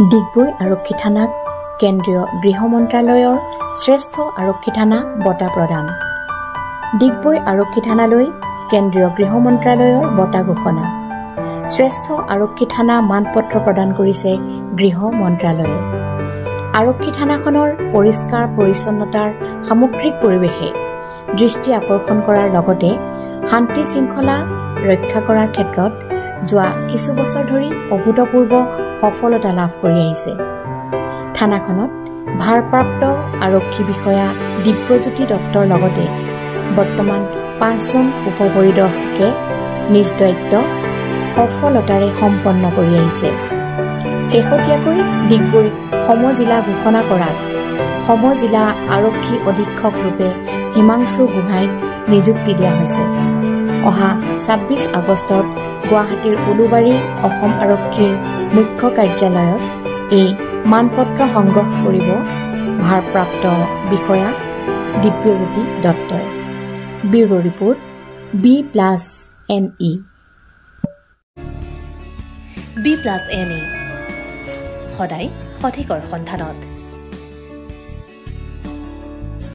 ডিগবৈ আৰক্ষী থানাক কেন্দ্ৰীয় গৃহ মন্ত্ৰালয়ৰ শ্ৰেষ্ঠ আৰক্ষী থানা বঁটা প্ৰদান। ডিগবৈ আৰক্ষী থানালৈ কেন্দ্ৰীয় গৃহ মন্ত্ৰালয়ৰ বঁটা ঘোষণা। শ্ৰেষ্ঠ আৰক্ষী থানা মানপত্ৰ প্ৰদান কৰিছে গৃহ মন্ত্ৰালয়ে। আৰক্ষী থানাখনৰ পৰিষ্কাৰ পৰিচ্ছন্নতাৰ সামগ্ৰিক পৰিৱেশে দৃষ্টি আকৰ্ষণ কৰাৰ লগতে শান্তি শৃংখলা ৰক্ষা কৰাৰ ক্ষেত্ৰত যোৱা কিছু বছৰ ধৰি অভূতপূৰ্ব সফলতা লাভ কৰি আহিছে। থানাখনত ভাৰপ্ৰাপ্ত আৰক্ষী বিষয়া দিব্যজ্যোতি দত্তৰ লগতে বৰ্তমান 5জন উপপৰিদৰ্শকে নিজ দায়িত্ব সফলতাৰে সম্পন্ন কৰি আহিছে। শেহতীয়াকৈ ডিগবৈ সমজিলা ঘোষণা কৰাত সমজিলা আৰক্ষী অধীক্ষক ৰূপে হিমাংশু গোহাঁইক নিযুক্তি দিয়া হৈছে। অহা 26 আগষ্টত গুৱাহাটীৰ উলুবাৰী অসম আৰক্ষীৰ মুখ্য কাৰ্যালয়ত এই মানপত্ৰ সংগ্ৰহ কৰিব ভাৰপ্ৰাপ্ত বিষয়া দিব্যজ্যোতি দত্তই। Bureau report B+NE। B+NE সদায় সঠিকৰ সন্ধানত।